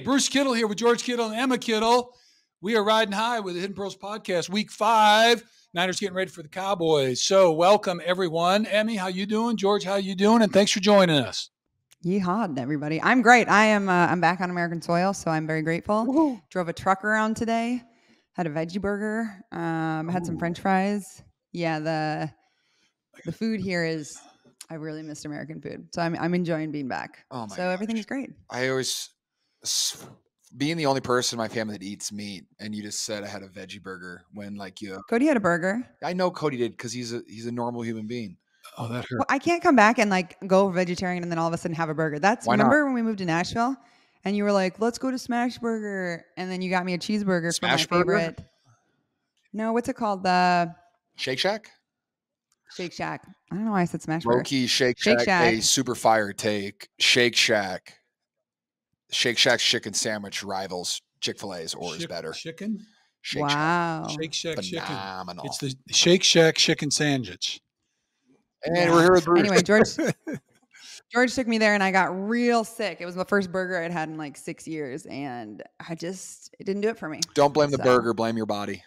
Bruce Kittle here with George Kittle and Emma Kittle. We are riding high with the Hidden Pearls podcast, week 5. Niners getting ready for the Cowboys. So welcome, everyone. Emmy, how you doing? George, how you doing? And thanks for joining us. Yeehaw, everybody. I'm great. I'm back on American soil, so I'm very grateful. Woo-hoo. Drove a truck around today. Had a veggie burger. Had some French fries. Yeah, the food here is, I really missed American food. So I'm enjoying being back. Oh my So everything's great. I always, being the only person in my family that eats meat, and you just said I had a veggie burger when Cody had a burger. I know Cody did because he's a normal human being. Oh, that hurt. Well, I can't come back and go vegetarian and then all of a sudden have a burger. Remember when we moved to Nashville and you were like, let's go to Smash Burger. And then you got me a cheeseburger Smash for my Burger? favorite. No, what's it called? The Shake Shack? Shake Shack. I don't know why I said Smash Burger. Low-key Shake Shack, a super fire take. Shake Shack's chicken sandwich rivals Chick-fil-A's or is better. Chicken? Shake Wow. Shake Shack Phenomenal. chicken. It's the Shake Shack chicken sandwich. And we're here with Bruce. Anyway, George took me there and I got real sick. It was the first burger I'd had in like 6 years and it didn't do it for me. Don't blame the burger, blame your body.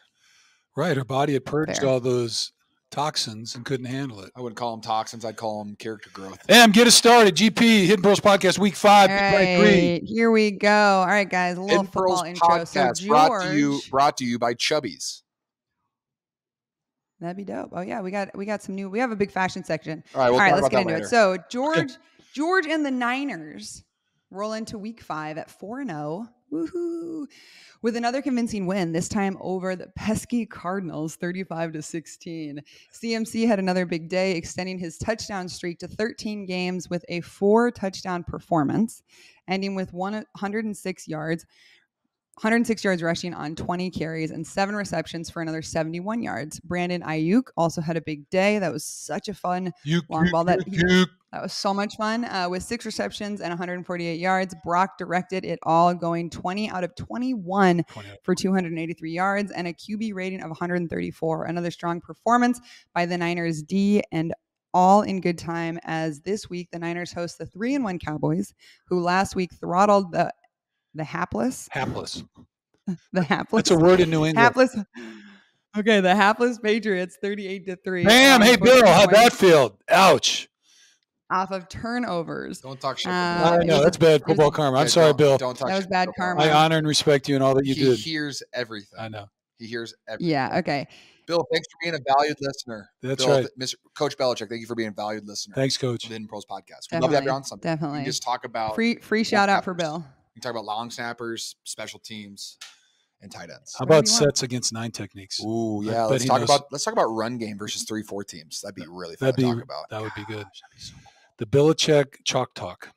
Right. Her body had purged all those toxins and couldn't handle it. I wouldn't call them toxins. I'd call them character growth. Em, get us started. GP, Hidden Pearls podcast, week 5. All right, here we go. All right, guys, a little Hidden football Pearls intro. So podcast George, brought to you by Chubby's. That'd be dope. Oh yeah, we got some new. We have a big fashion section. All right, let's get into it. So George and the Niners roll into week 5 at 4-0. Woohoo! With another convincing win, this time over the pesky Cardinals, 35-16. CMC had another big day, extending his touchdown streak to 13 games with a 4-touchdown performance, ending with 106 yards rushing on 20 carries and 7 receptions for another 71 yards. Brandon Ayuk also had a big day. That was such a fun long ball. That was so much fun. With 6 receptions and 148 yards, Brock directed it all, going 20 out of 21 for 283 yards and a QB rating of 134. Another strong performance by the Niners D, and all in good time, as this week the Niners host the 3-1 Cowboys, who last week throttled the hapless. The hapless. That's a word in New England. Hapless. Okay, the hapless Patriots, 38-3. Bam! Hey, Bill, how'd that feel? Ouch. Off of turnovers. Don't talk shit. I know, that's bad football karma. I'm sorry, Bill. Don't talk that was shit. bad karma. I honor and respect you and all that you did. He hears everything. I know. He hears everything. Yeah, okay. Bill, thanks for being a valued listener. That's Bill, right. Mr. Coach Belichick, thank you for being a valued listener. Thanks, Coach. Of the Hidden Pearls podcast. We love to have you on something. Definitely. We just talk about free shout out for Bill. We can talk about long snappers, special teams, and tight ends. How about sets against 9 techniques? Ooh, yeah. Let's talk about run game versus 3-4 teams. That'd be really fun to talk about. That would be good. The Belichick chalk talk.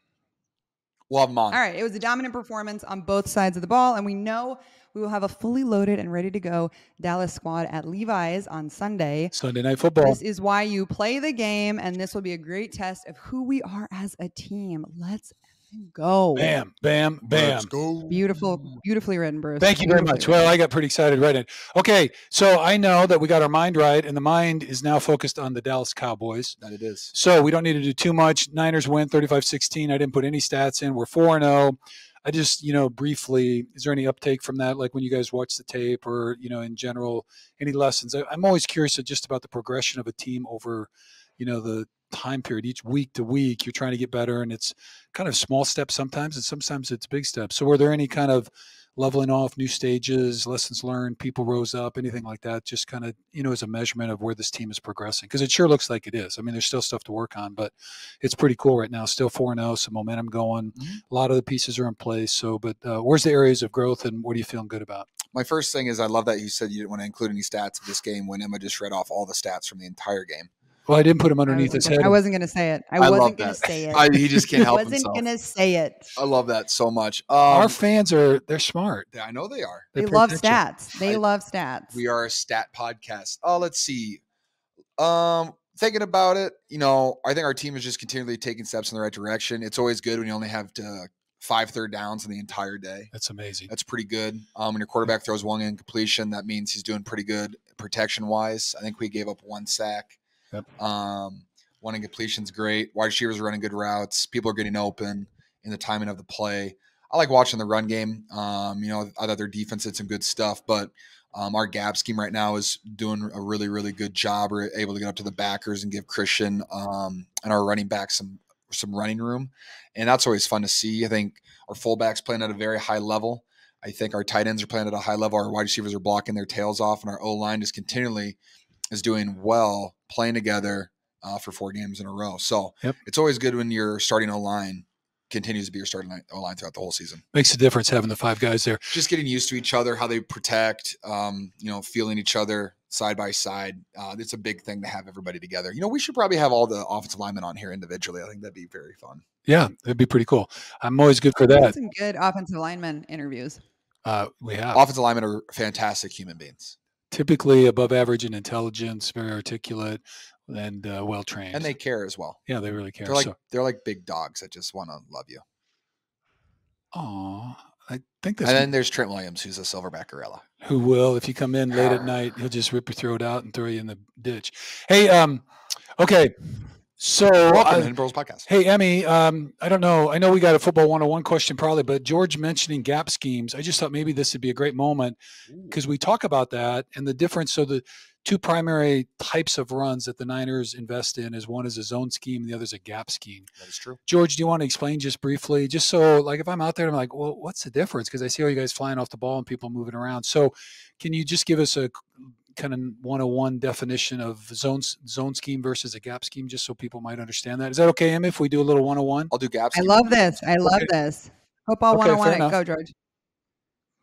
We'll have them on. All right. It was a dominant performance on both sides of the ball, and we know we will have a fully loaded and ready to go Dallas squad at Levi's on Sunday. Sunday Night Football. This is why you play the game, and this will be a great test of who we are as a team. Let's go. Bam, bam, bam. Let's go. Beautifully written, Bruce. Thank you very much. Well, I got pretty excited right in. Okay, so I know that we got our mind right, and the mind is now focused on the Dallas Cowboys. That it is. So we don't need to do too much. Niners win 35-16. I didn't put any stats in. We're 4-0. I just, briefly, is there any uptake from that? Like when you guys watch the tape or, in general, any lessons? I'm always curious just about the progression of a team over, the time period. Each week to week, you're trying to get better, and it's kind of small steps sometimes, and sometimes it's big steps. So were there any kind of leveling off, new stages, lessons learned, people rose up, anything like that, just kind of, as a measurement of where this team is progressing? Because it sure looks like it is. I mean, there's still stuff to work on, but it's pretty cool right now. Still 4-0, some momentum going. Mm-hmm. A lot of the pieces are in place. So, but where's the areas of growth, and what are you feeling good about? My first thing is I love that you said you didn't want to include any stats of this game when Emma just read off all the stats from the entire game. Well, I didn't put him underneath his head. I wasn't going to say it. I wasn't going to say it. He just can't help himself. I wasn't going to say it. I love that so much. Our fans they're smart. I know they are. They love stats. They love stats. We are a stat podcast. Let's see. Thinking about it, I think our team is just continually taking steps in the right direction. It's always good when you only have 5 third downs in the entire day. That's amazing. That's pretty good. When your quarterback throws one incompletion, that means he's doing pretty good protection-wise. I think we gave up 1 sack. Yep. One incompletion's great. Wide receivers are running good routes. People are getting open in the timing of the play. I like watching the run game. You know, I thought their defense did some good stuff, but our gap scheme right now is doing a really, really good job. We're able to get up to the backers and give Christian and our running back some running room, and that's always fun to see. I think our fullbacks playing at a very high level. I think our tight ends are playing at a high level. Our wide receivers are blocking their tails off, and our O-line just continually is doing well, playing together for 4 games in a row. So it's always good when your starting O-line continues to be your starting O-line throughout the whole season. Makes a difference having the 5 guys there. Just getting used to each other, how they protect, feeling each other side by side. It's a big thing to have everybody together. We should probably have all the offensive linemen on here individually. I think that'd be very fun. Yeah, that'd be pretty cool. I'm always good for that. Some good offensive lineman interviews. We have. Offensive linemen are fantastic human beings. Typically above average in intelligence, very articulate, and well trained. And they care as well. Yeah, they really care. They're like big dogs that just want to love you. Oh, I think that's. And then there's Trent Williams, who's a silverback gorilla. Who will, if you come in late at night, he'll just rip your throat out and throw you in the ditch. Hey, okay. So, welcome to Bros Podcast. Hey, Emmy, I don't know. I know we got a football 101 question probably, but George mentioning gap schemes, I just thought maybe this would be a great moment because we talk about that and the difference. So the 2 primary types of runs that the Niners invest in is one is a zone scheme and the other is a gap scheme. That is true. George, do you want to explain just briefly, just so like if I'm out there, I'm like, well, what's the difference? Because I see all you guys flying off the ball and people moving around. So can you just give us a kind of 101 definition of zone scheme versus a gap scheme, just so people might understand that? Is that okay, Em, if we do a little 101? I'll do gap scheme. I love this. This. Football 101. Go, George.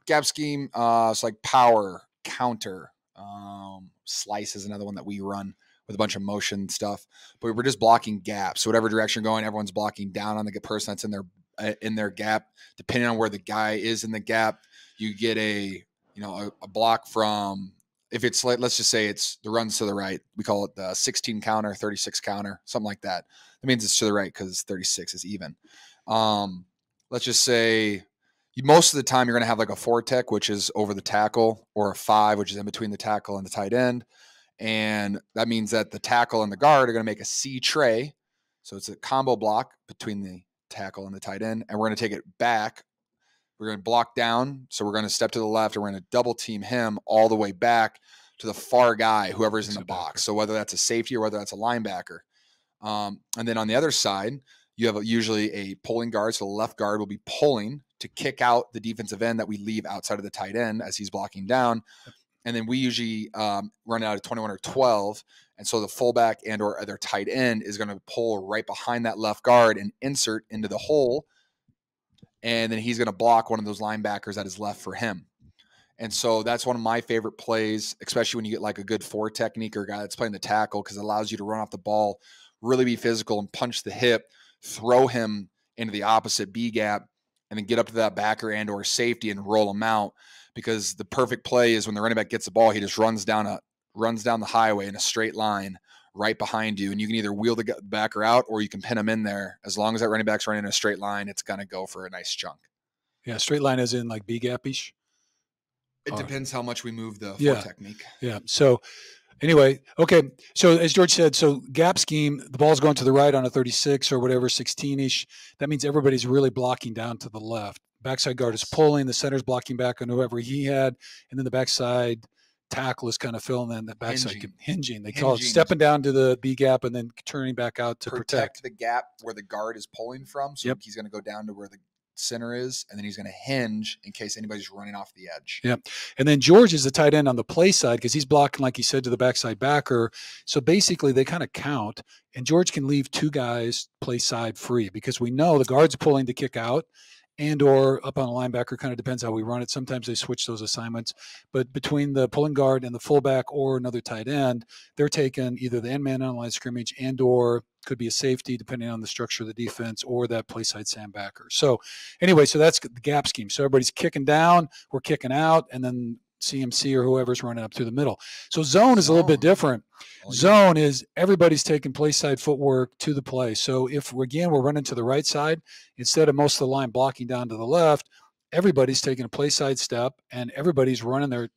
Gap scheme, it's like power, counter, slice is another one that we run with a bunch of motion stuff. But we're just blocking gaps. So whatever direction you're going, everyone's blocking down on the person that's in their gap. Depending on where the guy is in the gap, you get a block from. If it's like, let's just say it's the runs to the right, we call it the 16 counter, 36 counter, something like that. That means it's to the right because 36 is even. Let's just say most of the time you're going to have like a 4 tech, which is over the tackle, or a 5, which is in between the tackle and the tight end. And that means that the tackle and the guard are going to make a C tray. So it's a combo block between the tackle and the tight end. And we're going to take it back. We're going to block down. So we're going to step to the left and we're going to double team him all the way back to the far guy, whoever's in the box. So whether that's a safety or whether that's a linebacker. And then on the other side, you have usually a pulling guard. So the left guard will be pulling to kick out the defensive end that we leave outside of the tight end as he's blocking down. And then we usually run out of 21 or 12. And so the fullback and or other tight end is going to pull right behind that left guard and insert into the hole. And then he's going to block one of those linebackers that is left for him. And so that's one of my favorite plays, especially when you get like a good 4 technique or a guy that's playing the tackle, because it allows you to run off the ball, really be physical and punch the hip, throw him into the opposite B gap, and then get up to that backer and or safety and roll him out. Because the perfect play is when the running back gets the ball, he just runs down the highway in a straight line right behind you, and you can either wheel the backer out or you can pin him in there. As long as that running back's running in a straight line, it's going to go for a nice chunk. Yeah, straight line as in like B gap-ish? It depends how much we move the 4 technique. Yeah. So anyway, okay. So as George said, so gap scheme, the ball's going to the right on a 36 or whatever, 16-ish. That means everybody's really blocking down to the left. Backside guard is pulling, the center's blocking back on whoever he had, and then the backside tackle is kind of filling in the backside hinging. They call it stepping down to the B gap and then turning back out to protect the gap where the guard is pulling from. So he's going to go down to where the center is, and then he's going to hinge in case anybody's running off the edge. Yeah. And then George is the tight end on the play side because he's blocking, like he said, to the backside backer. So basically they kind of count, and George can leave 2 guys play side free because we know the guard's pulling to kick out and or up on a linebacker, kind of depends how we run it. Sometimes they switch those assignments. But between the pulling guard and the fullback or another tight end, they're taking either the end man on the line of scrimmage and or could be a safety depending on the structure of the defense or that play side sandbacker. So anyway, so that's the gap scheme. So everybody's kicking down, we're kicking out, and then CMC or whoever's running up through the middle. So zone is a little bit different. Zone is everybody's taking play side footwork to the play. So if we're running to the right side, instead of most of the line blocking down to the left, everybody's taking a play side step and everybody's running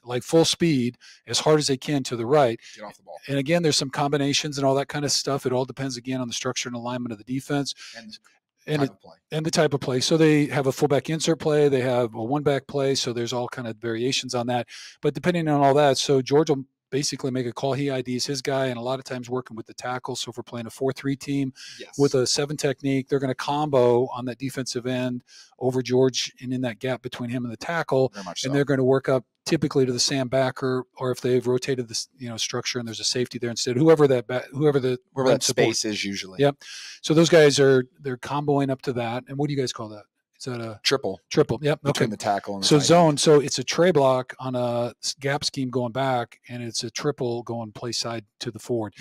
like full speed as hard as they can to the right. Get off the ball. And again, there's some combinations and all that kind of stuff. It all depends again on the structure and alignment of the defense. and type of play. And the type of play. So they have a fullback insert play. They have a one-back play. So there's all kind of variations on that. But depending on all that, so George will basically make a call. He IDs his guy, and a lot of times working with the tackle. So if we're playing a 4-3 team with a 7 technique, they're going to combo on that defensive end over George and in that gap between him and the tackle. Very much and so. they're going to work up typically to the Sam backer, or if they've rotated this, structure and there's a safety there instead, whoever that space is usually. Yep. So those guys they're comboing up to that. And what do you guys call that? Is that a triple? Yep. Between okay. the tackle and the so tight zone. end. So it's a tray block on a gap scheme going back, and it's a triple going play side to the forward.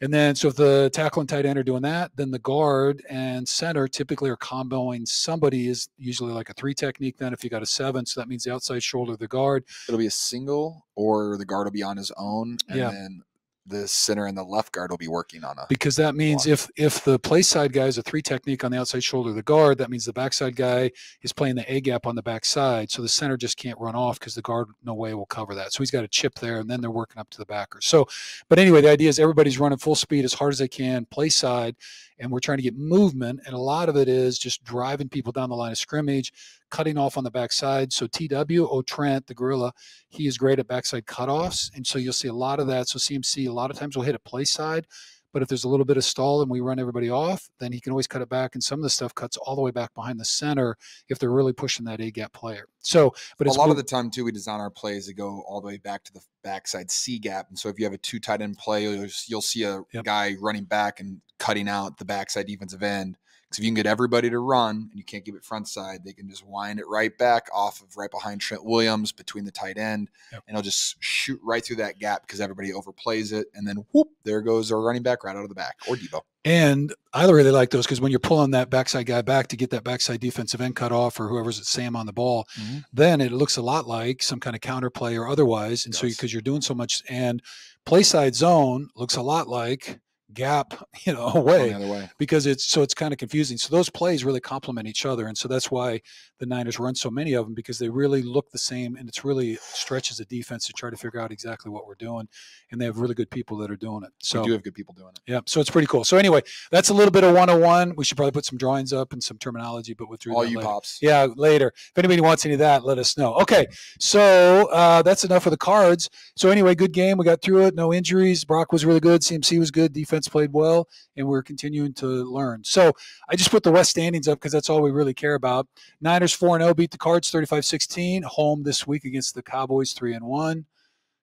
And then so if the tackle and tight end are doing that, then the guard and center typically are comboing. Somebody is usually like a 3 technique. Then if you got a 7, so that means the outside shoulder of the guard. It'll be a single, or the guard will be on his own, and then the center and the left guard will be working on because that means block. if the play side guy is a 3 technique on the outside shoulder of the guard, that means the backside guy is playing the A gap on the backside. So the center just can't run off because the guard no way will cover that. So he's got a chip there, and then they're working up to the backer. So, but anyway, the idea is everybody's running full speed as hard as they can, play side, and we're trying to get movement. And a lot of it is just driving people down the line of scrimmage, cutting off on the backside. So TW, Trent, the gorilla, he is great at backside cutoffs. And so you'll see a lot of that. So CMC, a lot of times will hit a play side, but if there's a little bit of stall and we run everybody off, then he can always cut it back. And some of the stuff cuts all the way back behind the center if they're really pushing that A-gap player. So, but it's a lot of the time too, we design our plays to go all the way back to the backside C gap. And so if you have a 2 tight end play, you'll see a guy running back and cutting out the backside defensive end. Because if you can get everybody to run and you can't keep it front side, they can just wind it right back off of right behind Trent Williams between the tight end, and he'll just shoot right through that gap because everybody overplays it, and then whoop, there goes our running back right out of the back, or Debo. And I really like those because when you're pulling that backside guy back to get that backside defensive end cut off, or whoever's at Sam on the ball, then it looks a lot like some kind of counter play or otherwise. And so because you're doing so much, and play side zone looks a lot like gap, away, because it's kind of confusing. So those plays really complement each other. And so that's why the Niners run so many of them, because they really look the same, and it's really stretches the defense to try to figure out exactly what we're doing. And they have really good people that are doing it. So we do have good people doing it. Yeah. So it's pretty cool. So anyway, that's a little bit of 101. We should probably put some drawings up and some terminology, but we'll do all that you later. pops. Yeah, later. If anybody wants any of that, let us know. Okay. So that's enough of the cards. So anyway, good game. We got through it. No injuries. Brock was really good. CMC was good. Defense played well, and we're continuing to learn. So I just put the West standings up because that's all we really care about. Niners 4-0 beat the Cards 35-16. Home this week against the Cowboys 3-1.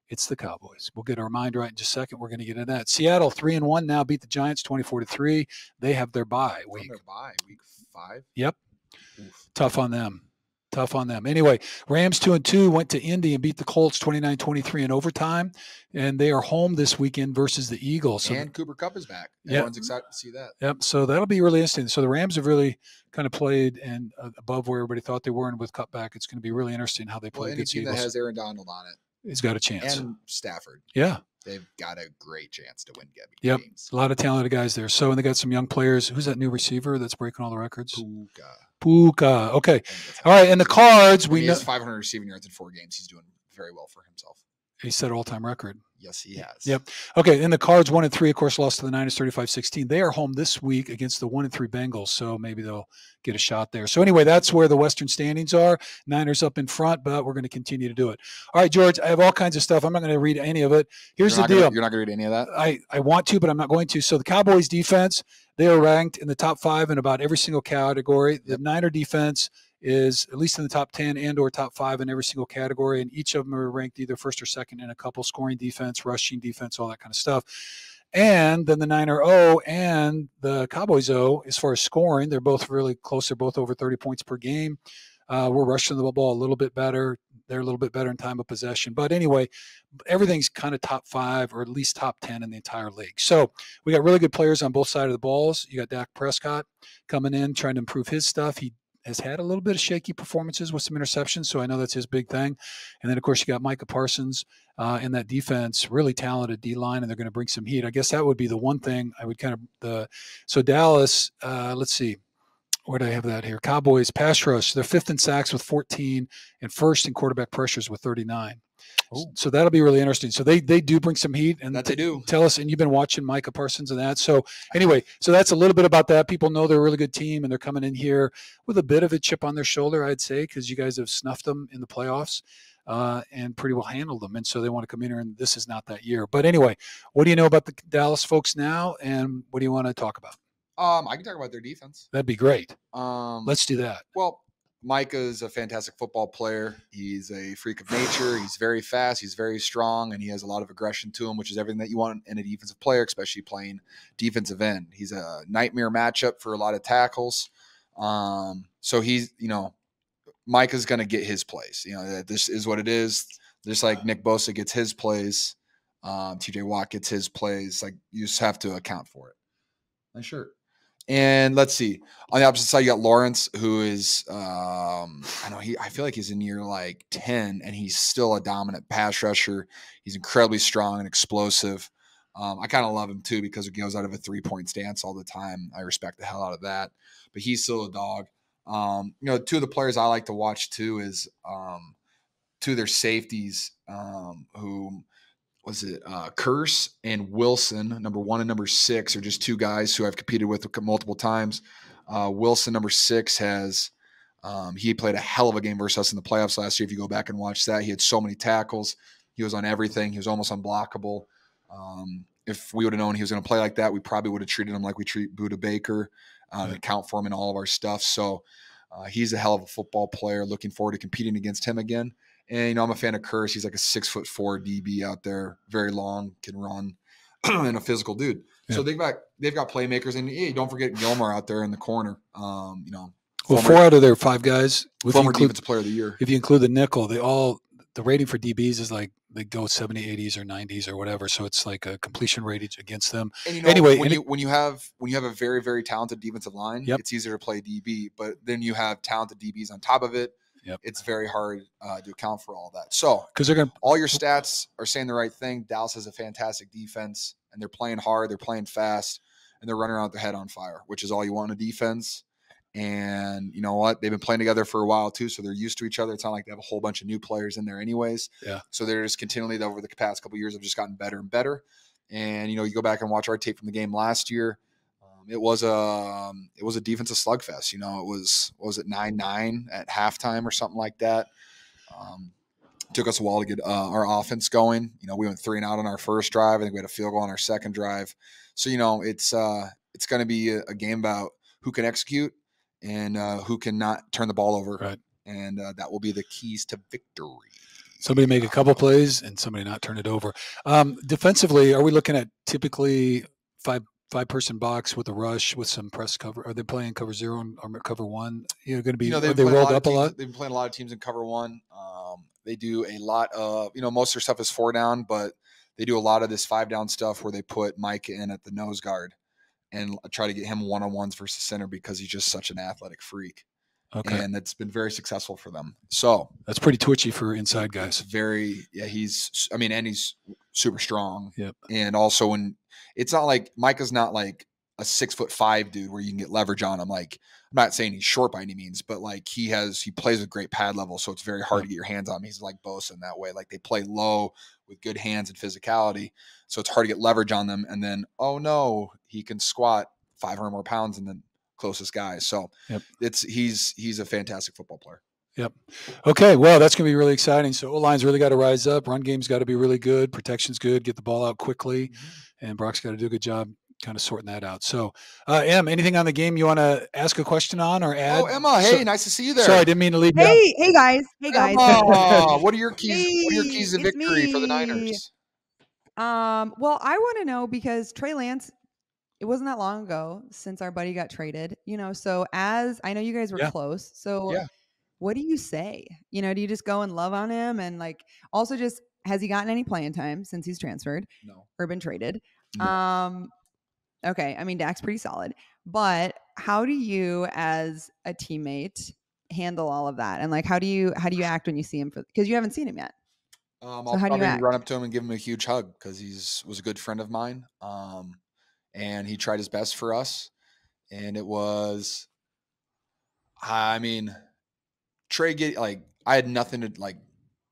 It's the Cowboys. We'll get a reminder right in just a second. We're going to get into that. Seattle 3-1 now beat the Giants 24-3. They have their bye week. Week 5. Yep. Oof. Tough on them. Anyway, Rams 2-2 went to Indy and beat the Colts 29-23 in overtime, and they are home this weekend versus the Eagles. So and Cooper Kupp is back. Everyone's excited to see that. Yep. So that'll be really interesting. So the Rams have really kind of played and above where everybody thought they were, and with Kupp back, it's going to be really interesting how they play against any team Eagles. that has Aaron Donald on it, he's got a chance. And Stafford. Yeah. They've got a great chance to win games. A lot of talented guys there. So, and they got some young players. Who's that new receiver that's breaking all the records? Puka. Okay. All right. And the Cards, he has 500 receiving yards in 4 games. He's doing very well for himself. He set an all-time record. Yes, he has. Yep. Okay. And the Cards 1-3, of course, lost to the Niners 35-16. They are home this week against the 1-3 Bengals. So maybe they'll get a shot there. So anyway, that's where the Western standings are. Niners up in front, but we're going to continue to do it. All right, George, I have all kinds of stuff. I'm not going to read any of it. Here's the deal. You're not going to read any of that? I want to, but I'm not going to. So the Cowboys defense, they are ranked in the top 5 in about every single category. The Niner defense is at least in the top 10 and or top 5 in every single category. And each of them are ranked either first or second in a couple: scoring defense, rushing defense, all that kind of stuff. And then the Niner O and the Cowboys O, as far as scoring, they're both really close. They're both over 30 points per game. We're rushing the ball a little bit better. They're a little bit better in time of possession. But anyway, everything's kind of top 5 or at least top 10 in the entire league. So we got really good players on both sides of the balls. You got Dak Prescott coming in, trying to improve his stuff. He has had a little bit of shaky performances with some interceptions, so I know that's his big thing. And then, of course, you got Micah Parsons in that defense, really talented D-line, and they're going to bring some heat. I guess that would be the one thing I would so Dallas, let's see. Where do I have that here? Cowboys pass rush. They're 5th in sacks with 14 and 1st in quarterback pressures with 39. Oh. So that'll be really interesting. So they do bring some heat, and That they do. Tell us. And you've been watching Micah Parsons and that. So anyway, so that's a little bit about that. People know they're a really good team, and they're coming in here with a bit of a chip on their shoulder, I'd say, because you guys have snuffed them in the playoffs and pretty well handled them. And so they want to come in here, and this is not that year. But anyway, what do you know about the Dallas folks now, and what do you want to talk about? I can talk about their defense. That'd be great. Let's do that. Well, Micah's a fantastic football player. He's a freak of nature. He's very fast. He's very strong, and he has a lot of aggression to him, which is everything that you want in a defensive player, especially playing defensive end. He's a nightmare matchup for a lot of tackles. So he's, Micah's going to get his plays. This is what it is. Just like Nick Bosa gets his plays, TJ Watt gets his plays. Like, you just have to account for it. Nice shirt. And let's see. On the opposite side, you got Lawrence, who is, I feel like he's in year like 10, and he's still a dominant pass rusher. He's incredibly strong and explosive. I kind of love him too because he goes out of a 3-point stance all the time. I respect the hell out of that. But he's still a dog. Two of the players I like to watch too is two of their safeties who – Curse and Wilson, number 1 and number 6, are just two guys who I've competed with multiple times. Wilson, number 6, he played a hell of a game versus us in the playoffs last year. If you go back and watch that, he had so many tackles. He was on everything. He was almost unblockable. If we would have known he was going to play like that, we probably would have treated him like we treat Budda Baker and account for him in all of our stuff. So he's a hell of a football player. Looking forward to competing against him again. And, I'm a fan of Curse. He's like a 6'4" DB out there, very long, can run, and a physical dude. Yeah. So they've got playmakers. And don't forget Gilmore out there in the corner. Well, 4 out of their 5 guys. Former defensive player of the year. If you include the nickel, the rating for DBs is like they go 70, 80s or 90s or whatever. So it's like a completion rating against them. And anyway, when you have a very, very talented defensive line, it's easier to play DB. But then you have talented DBs on top of it. Yep. It's very hard to account for all that. So, because all your stats are saying the right thing. Dallas has a fantastic defense, and they're playing hard, they're playing fast, and they're running around with their head on fire, which is all you want in a defense. And you know what? They've been playing together for a while too, so they're used to each other. It's not like they have a whole bunch of new players in there, anyways. Yeah. So they're just continually over the past couple of years have just gotten better and better. And you go back and watch our tape from the game last year. It was a defensive slugfest. It was 9-9 at halftime or something like that. It took us a while to get our offense going. We went 3 and out on our first drive. I think we had a field goal on our second drive. So it's going to be a game about who can execute and who can not turn the ball over. Right. And that will be the keys to victory. Somebody make a couple plays and somebody not turn it over. Defensively, are we looking at typically 5-person box with a rush with some press cover? Are they playing cover 0 or cover 1? Going to be, they rolled up a lot? They've been playing a lot of teams in cover 1. They do a lot of, most of their stuff is 4 down, but they do a lot of this 5 down stuff where they put Mike in at the nose guard and try to get him one-on-ones versus center because he's just such an athletic freak. Okay. And that's been very successful for them. So that's pretty twitchy for inside guys. He's super strong. Yep. And also when it's not like Micah's not like a 6'5" dude where you can get leverage on him. Like, I'm not saying he's short by any means, but like he plays with great pad level. So it's very hard to get your hands on him. He's like Bosa in that way. Like they play low with good hands and physicality. So it's hard to get leverage on them. And then, oh no, he can squat 500 more pounds than the closest guy. So he's a fantastic football player. Yep. Okay. Well, that's going to be really exciting. So O-line's really got to rise up. Run game's got to be really good. Protection's good. Get the ball out quickly. And Brock's got to do a good job kind of sorting that out. So, Em, anything on the game you want to ask a question on or add? Oh, Emma. Hey, nice to see you there. Sorry, I didn't mean to leave you out. Hey, guys. Emma, what are your keys to victory for the Niners? Well, I want to know because Trey Lance, it wasn't that long ago since our buddy got traded, so as I know you guys were close. So what do you say? Do you just go and love on him? And also just, has he gotten any playing time since he's transferred? No. Or been traded? No. Okay. I mean, Dak's pretty solid, but how do you as a teammate handle all of that? And how do you act when you see him because you haven't seen him yet? I'll probably run up to him and give him a huge hug because was a good friend of mine. And he tried his best for us. And it was I mean, Trey I had nothing to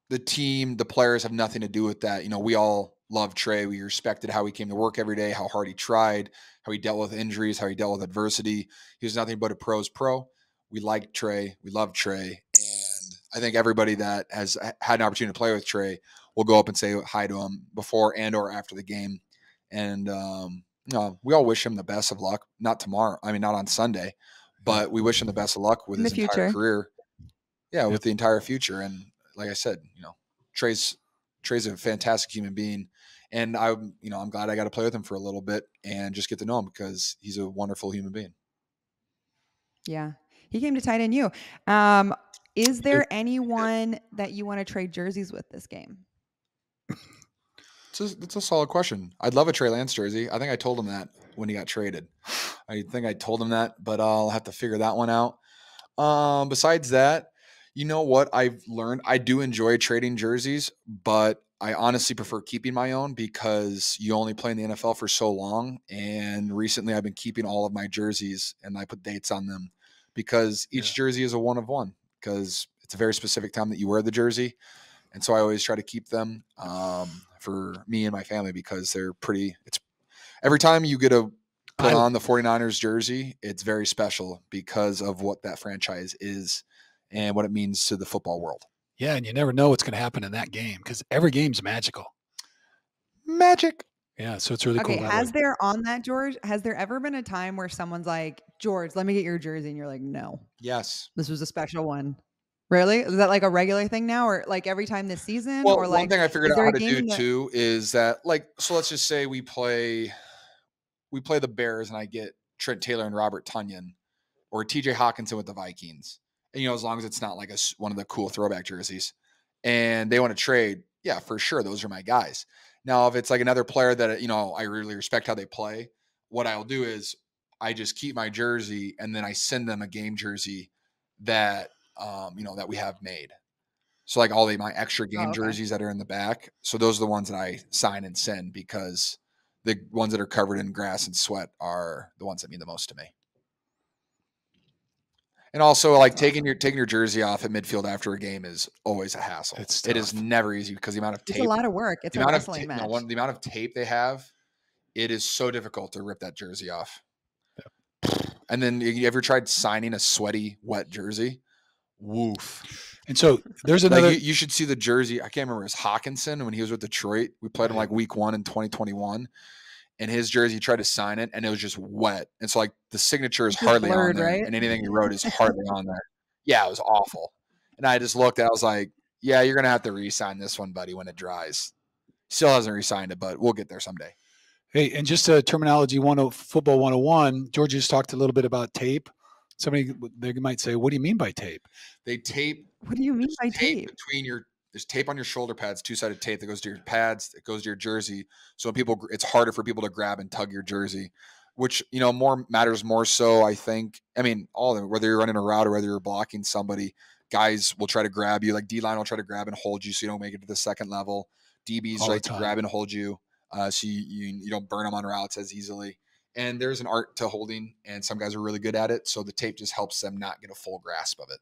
the team, the players have nothing to do with that. We all love Trey. We respected how he came to work every day, how hard he tried, how he dealt with injuries, how he dealt with adversity. He was nothing but a pro's pro. We liked Trey. We loved Trey. And I think everybody that has had an opportunity to play with Trey will go up and say hi to him before and or after the game. And we all wish him the best of luck. Not tomorrow. I mean, not on Sunday, but we wish him the best of luck with his entire career. Yeah, with the entire future. And like I said, Trey's a fantastic human being, and I'm glad I got to play with him for a little bit and just get to know him because he's a wonderful human being. Yeah, he came to tight end you. Is there anyone that you want to trade jerseys with this game? It's a solid question. I'd love a Trey Lance jersey. I think I told him that when he got traded. I think I told him that, but I'll have to figure that one out. Besides that, you know what I've learned? I do enjoy trading jerseys, but I honestly prefer keeping my own because you only play in the NFL for so long. And recently I've been keeping all of my jerseys and I put dates on them because each jersey is a one of one because it's a very specific time that you wear the jersey. And so I always try to keep them for me and my family because it's every time you get to put on the 49ers jersey, it's very special because of what that franchise is and what it means to the football world. Yeah, and you never know what's going to happen in that game because every game's magical. Magic. Yeah, so it's really cool. Has there ever been a time where someone's like, George, let me get your jersey? And you're like, no. Yes. This was a special one. Really? Is that like a regular thing now or like every time this season? Well, or like, one thing I figured out how to do too is that so let's just say we play the Bears and I get Trent Taylor and Robert Tonyan or TJ Hawkinson with the Vikings. And, as long as it's not like one of the cool throwback jerseys and they want to trade, yeah, for sure. Those are my guys. Now, if it's like another player that, I really respect how they play, what I'll do is I just keep my jersey and then I send them a game jersey that, that we have made. So like all my extra game jerseys that are in the back. So those are the ones that I sign and send because the ones that are covered in grass and sweat are the ones that mean the most to me. And also, like taking your jersey off at midfield after a game is always a hassle. It is never easy because the amount of tape. It's a lot of work. It's a wrestling match. The amount of tape they have, it is so difficult to rip that jersey off. Yeah. And then you ever tried signing a sweaty, wet jersey? Woof. And so there's another. You should see the jersey. I can't remember. It was Hawkinson when he was with Detroit. We played him like week 1 in 2021. And his jersey, he tried to sign it, and it was just wet. And so, like, the signature is hardly on there, right? And anything he wrote is hardly on there. Yeah, it was awful. And I just looked, and I was like, yeah, you're going to have to re-sign this one, buddy, when it dries. Still hasn't re-signed it, but we'll get there someday. Hey, and just a terminology, football 101, George just talked a little bit about tape. Somebody, they might say, what do you mean by tape? They tape. What do you mean by tape? There's tape on your shoulder pads, 2-sided tape that goes to your pads, that goes to your jersey. So it's harder for people to grab and tug your jersey, which, matters more so, I think. I mean, all of them, whether you're running a route or whether you're blocking somebody, guys will try to grab you. Like D-line will try to grab and hold you so you don't make it to the second level. DBs like to grab and hold you so you don't burn them on routes as easily. And there's an art to holding, and some guys are really good at it. So the tape just helps them not get a full grasp of it.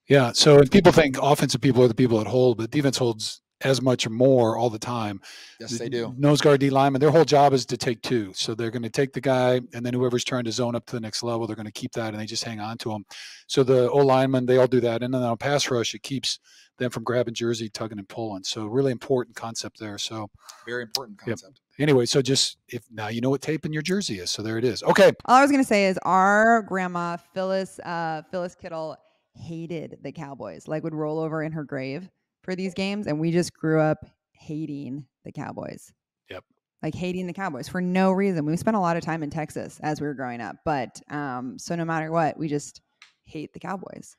Yeah. So people think offensive people are the people that hold, but defense holds as much or more all the time. Yes, they do. Nose guard, D lineman, their whole job is to take two. So they're going to take the guy, and then whoever's trying to zone up to the next level, they're going to keep that, and they just hang on to them. So the O linemen, they all do that. And then on pass rush, it keeps them from grabbing jersey, tugging and pulling. So really important concept there. So very important concept. Yep. Anyway, so if now you know what tape in your jersey is. So there it is. Okay. All I was going to say is our grandma, Phyllis Kittle, hated the Cowboys, like would roll over in her grave for these games. And we just grew up hating the Cowboys. Yep. Like hating the Cowboys for no reason. We spent a lot of time in Texas as we were growing up, but so no matter what, we just hate the Cowboys.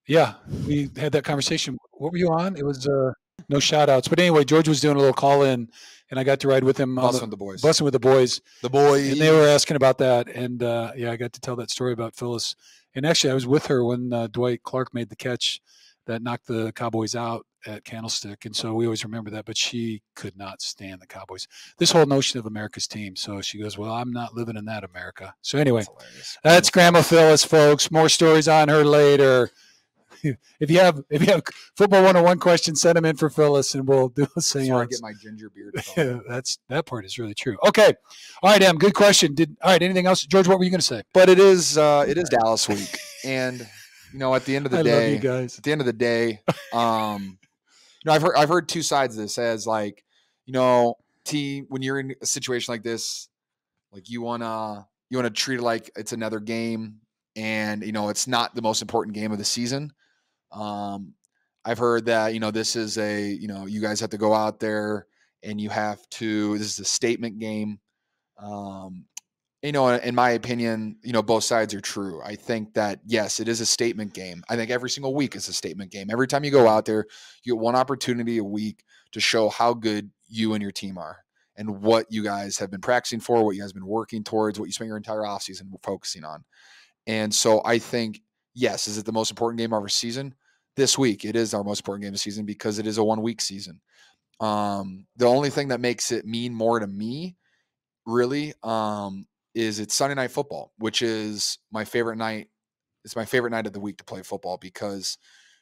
Yeah, we had that conversation. What were you on? It was no shout outs. But anyway, George was doing a little call in and I got to ride with him. Bussing with the boys. Bussing with the boys. The boys. And they were asking about that. And I got to tell that story about Phyllis. And actually, I was with her when Dwight Clark made the catch that knocked the Cowboys out at Candlestick, and so we always remember that. But she could not stand the Cowboys. This whole notion of America's team. So she goes, "Well, I'm not living in that America." So anyway, that's Grandma Phyllis, folks. More stories on her later. If you have football 101 questions, send them in for Phyllis, and we'll do a seance. So I get my ginger beard. That part is really true. Okay, all right, Em. Good question. All right? Anything else, George? What were you going to say? But it is Dallas week, and at the end of the day, love you guys. At the end of the day, I've heard two sides of this as team, when you're in a situation like this, like you wanna treat it like it's another game, and it's not the most important game of the season. I've heard that this is you guys have to go out there and this is a statement game. In my opinion, both sides are true. I think that, yes, it is a statement game. I think every single week is a statement game. Every time you go out there, you get one opportunity a week to show how good you and your team are and what you guys have been practicing for, what you guys have been working towards, what you spent your entire offseason focusing on. And so I think, yes, is it the most important game of our season? This week, it is our most important game of the season because it is a 1-week season. The only thing that makes it mean more to me, really, is it's Sunday Night Football, which is my favorite night. It's my favorite night of the week to play football because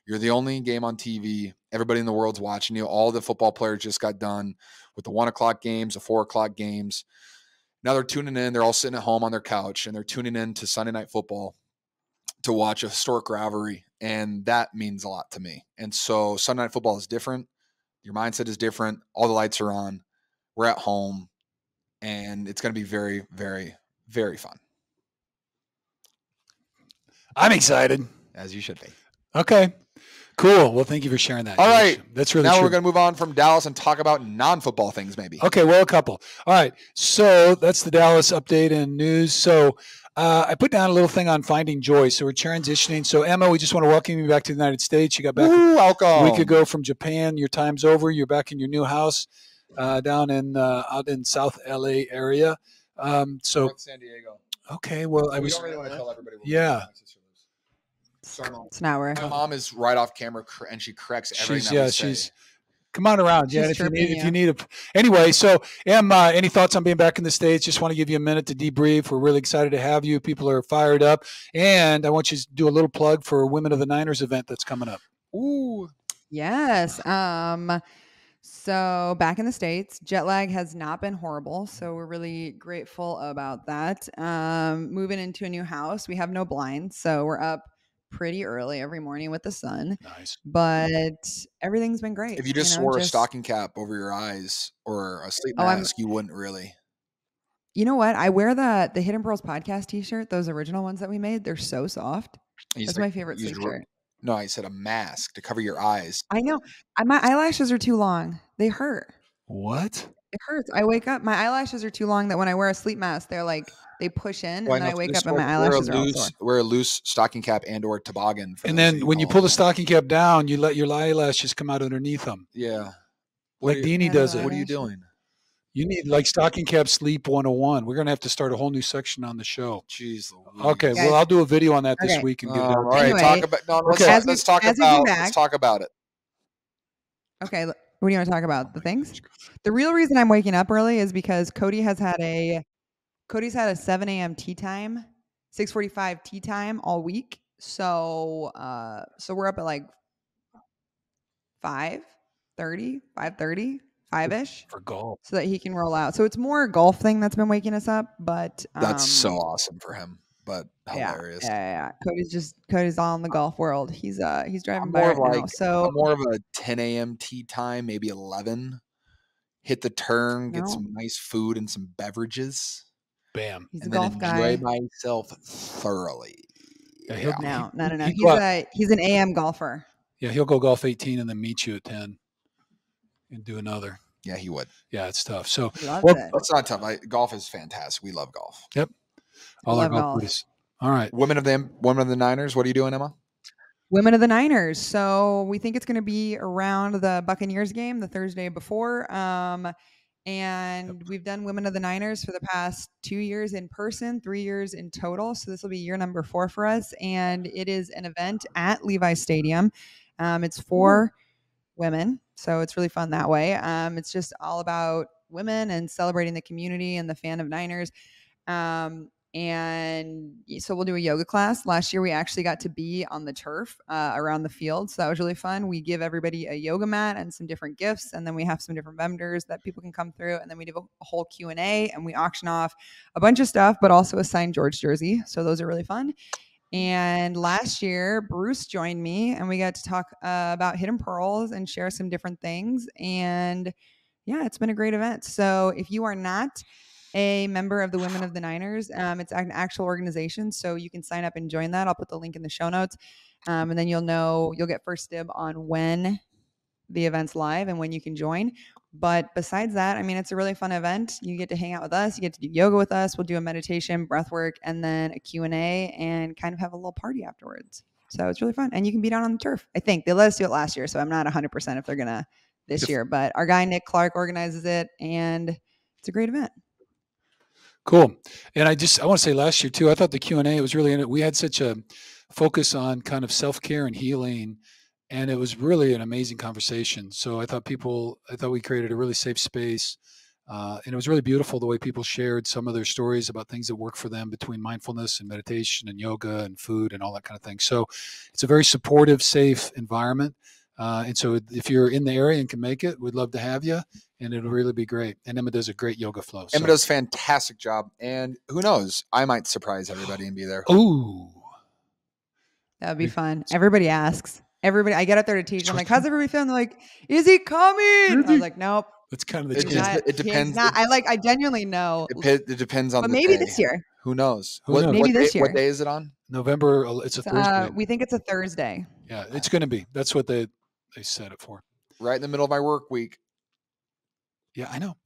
you're the only game on TV. Everybody in the world's watching you. All the football players just got done with the 1:00 games, the 4:00 games. Now they're tuning in. They're all sitting at home on their couch, and they're tuning in to Sunday Night Football to watch a historic rivalry, and that means a lot to me. And so Sunday Night Football is different. Your mindset is different. All the lights are on. We're at home, and it's going to be very, very, very fun. I'm excited. As you should be. Okay. Cool. Well, thank you for sharing that. All right. That's really now true. We're going to move on from Dallas and talk about non-football things maybe. Okay. Well, a couple. All right. So that's the Dallas update and news. So I put down a little thing on finding joy. So we're transitioning. So Emma, we just want to welcome you back to the United States. You got back welcome. a week ago from Japan. Your time's over. You're back in your new house down in out in South LA area. So North San Diego. Okay. Well, we don't really want to tell everybody. Yeah. It's not where my mom is right off camera and she corrects everything. She's come on around. Yeah. If you need anyway. So Em, any thoughts on being back in the States? Just want to give you a minute to debrief. We're really excited to have you. People are fired up. And I want you to do a little plug for Women of the Niners event that's coming up. Ooh. Yes. So back in the States, jet lag has not been horrible. So we're really grateful about that. Moving into a new house, we have no blinds. So we're up pretty early every morning with the sun. Nice. But everything's been great. If you just wore a stocking cap over your eyes or a sleep mask, you wouldn't really. You know what? I wear the Hidden Pearls podcast t-shirt, those original ones that we made. They're so soft. That's my favorite sleep shirt. No, I said a mask to cover your eyes. I know. My eyelashes are too long. They hurt. What? It hurts. I wake up, my eyelashes are too long that when I wear a sleep mask, they're like, they push in, and then I wake up and my eyelashes are all sore. Wear a loose stocking cap and or toboggan. And then when you pull the stocking cap down, you let your eyelashes come out underneath them. Yeah. Like Deanie does it. What are you doing? You need like stocking cap sleep 101. We're going to have to start a whole new section on the show. Jeez. Okay. Well, I'll do a video on that this week and get it out. All right. Let's talk about it. Okay. What do you want to talk about? The things? The real reason I'm waking up early is because Cody's had a 7 a.m. tea time, 6:45 tea time all week. So we're up at like 5:30, 5:ish for golf, so that he can roll out. So it's more a golf thing that's been waking us up. But that's so awesome for him. But hilarious. Yeah. Cody's all in the golf world. He's driving by right now. So I'm more of a 10 a.m. tea time, maybe 11. Hit the turn, get some nice food and some beverages. Bam. He's and a golf guy. Enjoy myself thoroughly. No. He's an AM golfer. Yeah, he'll go golf 18 and then meet you at 10 and do another. Yeah, he would. Yeah, it's tough. So that's not tough. Golf is fantastic. We love golf. Yep. All our golf buddies. All right. Women of the Niners. What are you doing, Emma? Women of the Niners. So we think it's going to be around the Buccaneers game the Thursday before. And we've done Women of the Niners for the past 2 years in person, 3 years in total. So this will be year number 4 for us. And it is an event at Levi Stadium. It's for women. So it's really fun that way. It's just all about women and celebrating the community and the fan of Niners. And so we'll do a yoga class. Last year, we actually got to be on the turf around the field. So that was really fun. We give everybody a yoga mat and some different gifts. And then we have some different vendors that people can come through. And then we do a whole Q&A and we auction off a bunch of stuff, but also a signed George jersey. So those are really fun. And last year, Bruce joined me and we got to talk about hidden pearls and share some different things. And yeah, it's been a great event. So if you are not a member of the Women of the Niners, it's an actual organization. So you can sign up and join that. I'll put the link in the show notes. And then you'll get first dib on when the event's live and when you can join. But besides that, I mean, it's a really fun event. You get to hang out with us. You get to do yoga with us. We'll do a meditation, breath work, and then a Q&A and kind of have a little party afterwards. So it's really fun. And you can be down on the turf. I think they let us do it last year. So I'm not 100% if they're going to this year. But our guy, Nick Clark, organizes it. And it's a great event. Cool. And I want to say last year too, I thought the Q&A was really in it. We had such a focus on kind of self-care and healing, and it was really an amazing conversation. So I thought we created a really safe space. And it was really beautiful the way people shared some of their stories about things that work for them between mindfulness and meditation and yoga and food and all that kind of thing. So it's a very supportive, safe environment. And so if you're in the area and can make it, we'd love to have you. And it'll really be great. And Emma does a great yoga flow. Emma does a fantastic job. And who knows, I might surprise everybody and be there. Ooh. That would be fun. Everybody asks. I get up there to teach. I'm like, how's everybody feeling? They're like, is he coming? I was like, nope. That's kind of it depends. I genuinely know. It depends on but the maybe day. This year. Who knows? Maybe this year. What day is it on? November. It's a Thursday. We think it's a Thursday. Yeah, it's going to be. That's what they set it for. Right in the middle of my work week. Yeah, I know.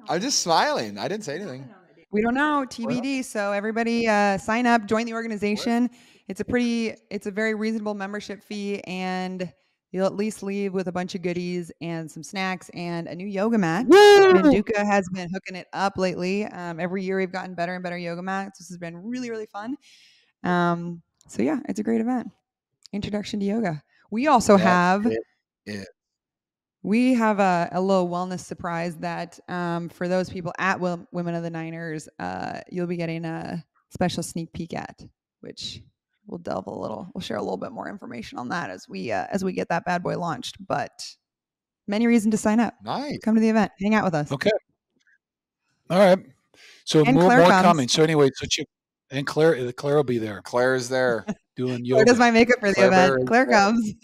I'm just smiling. I didn't say anything. We don't know. TBD. So everybody sign up, join the organization. It's a very reasonable membership fee, and you'll at least leave with a bunch of goodies and some snacks and a new yoga mat. Manduka has been hooking it up lately. Every year we've gotten better and better yoga mats. This has been really, really fun. So yeah, it's a great event. Introduction to yoga. We also have We have a little wellness surprise that for those people at Women of the Niners, you'll be getting a special sneak peek at, which we'll share a little bit more information on that as we get that bad boy launched. But many reasons to sign up. Nice. Come to the event. Hang out with us. Okay. All right. So and more comes. coming. So anyway, and Claire will be there. Claire is there doing yoga. Claire does my makeup for the event. Claire comes.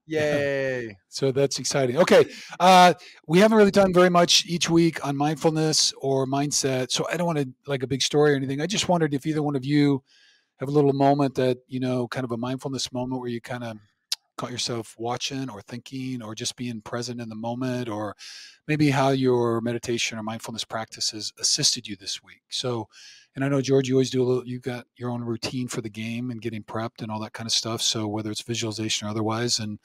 Yay. So that's exciting. Okay. We haven't really done very much each week on mindfulness or mindset. So I don't want to like a big story or anything. I just wondered if either one of you have a little moment that, kind of a mindfulness moment where you kind of caught yourself watching or thinking or just being present in the moment, or maybe how your meditation or mindfulness practices assisted you this week. So, and I know, George, you always you've got your own routine for the game and getting prepped and all that kind of stuff. So whether it's visualization or otherwise, and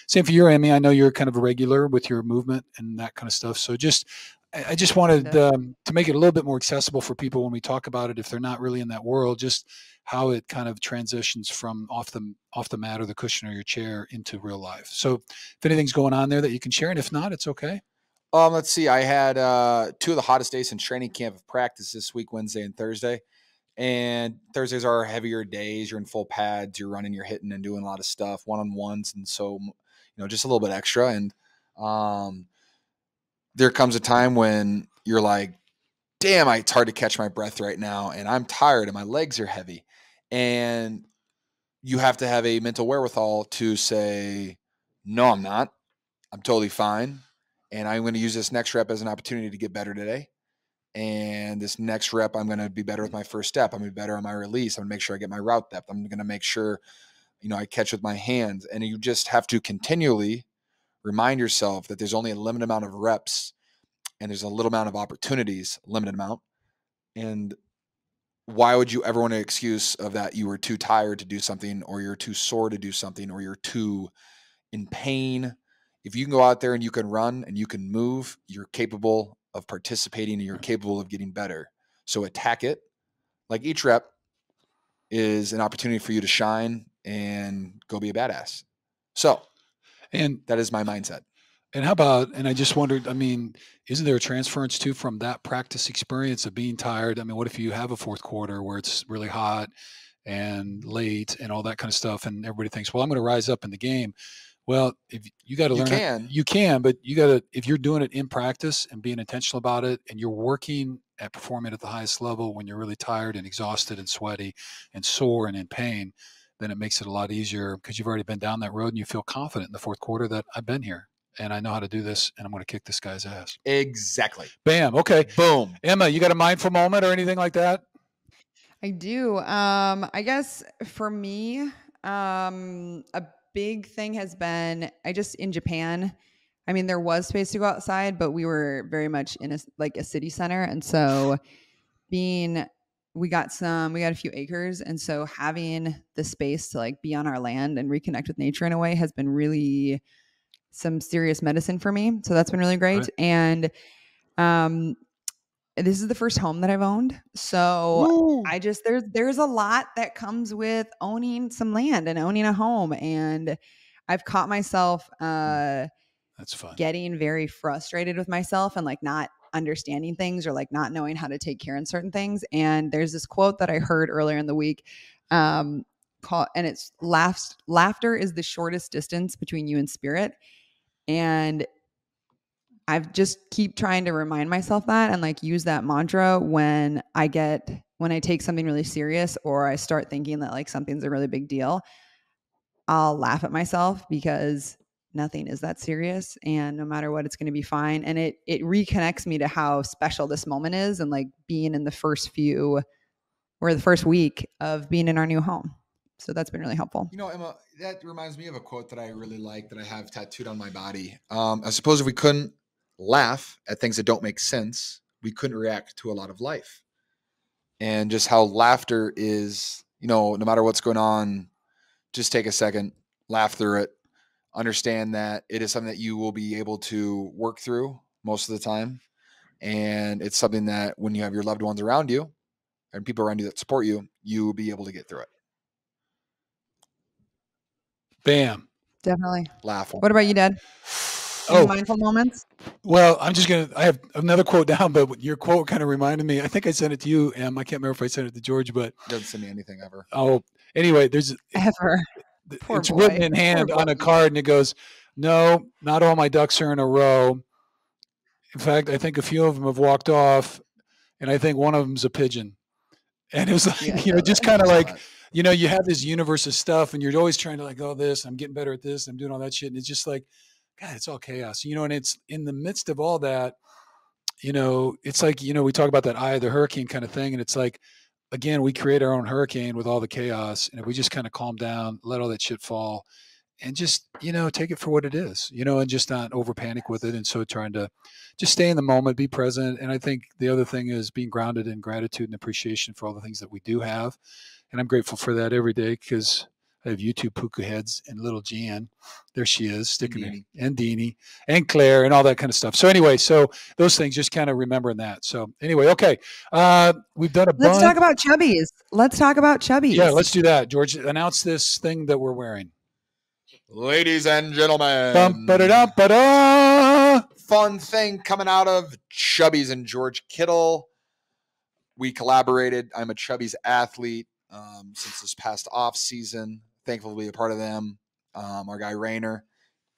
same for you, Amy, I know you're kind of a regular with your movement and that kind of stuff. So I just wanted to make it a little bit more accessible for people when we talk about it, if they're not really in that world, just how it kind of transitions from off the mat or the cushion or your chair into real life. So if anything's going on there that you can share, and if not, it's okay. Let's see. I had 2 of the hottest days in training camp of practice this week, Wednesday and Thursday. And Thursdays are heavier days. You're in full pads. You're running, you're hitting and doing a lot of stuff, one-on-ones. And so, just a little bit extra. And there comes a time when you're like, damn, it's hard to catch my breath right now. And I'm tired and my legs are heavy. And you have to have a mental wherewithal to say, no, I'm not. I'm totally fine. And I'm going to use this next rep as an opportunity to get better today. And this next rep, I'm going to be better with my first step. I'm going to be better on my release. I'm going to make sure I get my route depth. I'm going to make sure, I catch with my hands. And you just have to continually remind yourself that there's only a limited amount of reps and there's a little amount of opportunities, limited amount. And why would you ever want an excuse of that you were too tired to do something, or you're too sore to do something, or you're too in pain? If you can go out there and you can run and you can move, you're capable of participating and you're capable of getting better. So attack it. Like each rep is an opportunity for you to shine and go be a badass. So And that is my mindset. And how about, and I just wondered, I mean, isn't there a transference too from that practice experience of being tired? I mean, what if you have a fourth quarter where it's really hot and late and all that kind of stuff, and everybody thinks, well, I'm going to rise up in the game. Well, if you got to learn, you can, but you got to, if you're doing it in practice and being intentional about it, and you're working at performing at the highest level when you're really tired and exhausted and sweaty and sore and in pain, then it makes it a lot easier because you've already been down that road and you feel confident in the fourth quarter that I've been here and I know how to do this and I'm going to kick this guy's ass. Exactly. Bam. Okay. Boom. Emma, you got a mindful moment or anything like that? I do. I guess for me, a big thing has been in Japan. I mean, there was space to go outside, but we were very much in a city center. And so we got a few acres. And so having the space to like be on our land and reconnect with nature in a way has been really some serious medicine for me. So that's been really great. Right. And, this is the first home that I've owned. So there's a lot that comes with owning some land and owning a home. And I've caught myself, that's fun, getting very frustrated with myself and like not understanding things or like not knowing how to take care in certain things. And there's this quote that I heard earlier in the week, and it's laughter is the shortest distance between you and spirit. And I've just keep trying to remind myself that and like use that mantra when I take something really serious or I start thinking that like something's a really big deal. I'll laugh at myself because nothing is that serious and no matter what, it's going to be fine. And it reconnects me to how special this moment is and like being in the first week of being in our new home. So that's been really helpful. You know, Emma, that reminds me of a quote that I really like that I have tattooed on my body. I suppose if we couldn't laugh at things that don't make sense, we couldn't react to a lot of life. And just how laughter is, you know, no matter what's going on, just take a second, laugh through it, understand that it is something that you will be able to work through most of the time. And it's something that when you have your loved ones around you and people around you that support you, you will be able to get through it. Bam. Definitely. Laugh. What about you, Dad? Any mindful moments? Well, I have another quote down, but your quote kind of reminded me. I think I sent it to you, Em. I can't remember if I sent it to George, but doesn't send me anything ever. Oh, anyway, it's written in hand on a card and it goes, no, not all my ducks are in a row. In fact, I think a few of them have walked off and I think one of them's a pigeon. And it was like, just kind of like, you have this universe of stuff and you're always trying to like, oh, I'm getting better at this. I'm doing all that shit. And it's just like, God, it's all chaos, and it's in the midst of all that, it's like, we talk about that eye of the hurricane kind of thing. And it's like, again, we create our own hurricane with all the chaos. And if we just kind of calm down, let all that shit fall and just, take it for what it is, and just not over panic with it. And so trying to just stay in the moment, be present. And I think the other thing is being grounded in gratitude and appreciation for all the things that we do have. And I'm grateful for that every day because I have YouTube Puka heads and little Jan. There she is, sticking in, and Deanie and Claire and all that kind of stuff. So anyway, those things, just kind of remembering that. So anyway, okay. We've done Let's talk about Chubbies. Yeah, let's do that. George, announce this thing that we're wearing. Ladies and gentlemen. Fun thing coming out of Chubbies and George Kittle. We collaborated. I'm a Chubbies athlete since this past off season. Thankful to be a part of them. Our guy Rainer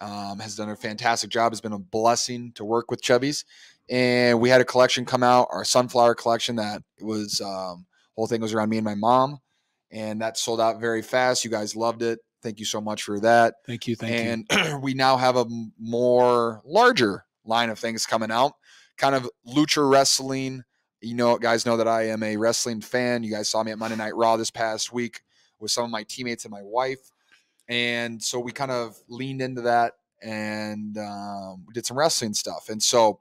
has done a fantastic job. It's been a blessing to work with Chubbies. And we had a collection come out, our sunflower collection that was whole thing was around me and my mom. And that sold out very fast. You guys loved it. Thank you so much for that. Thank you. And we now have a more larger line of things coming out, kind of lucha wrestling. Guys know that I am a wrestling fan. You guys saw me at Monday Night Raw this past week with some of my teammates and my wife. And so we kind of leaned into that and we did some wrestling stuff. And so